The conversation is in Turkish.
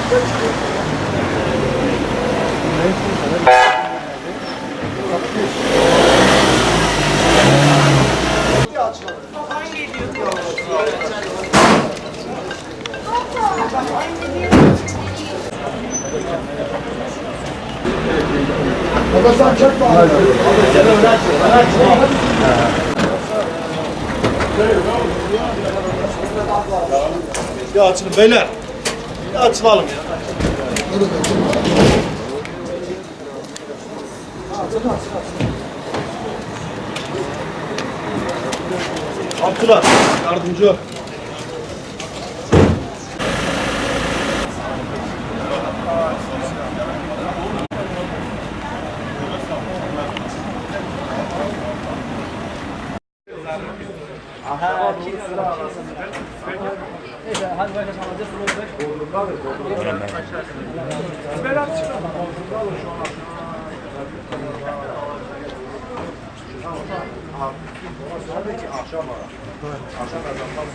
Baba sen çek bari. Ya açılın beyler. Ya açılalım ya. Abdullah yardımcı ol. Neyse hadi başka sanatçı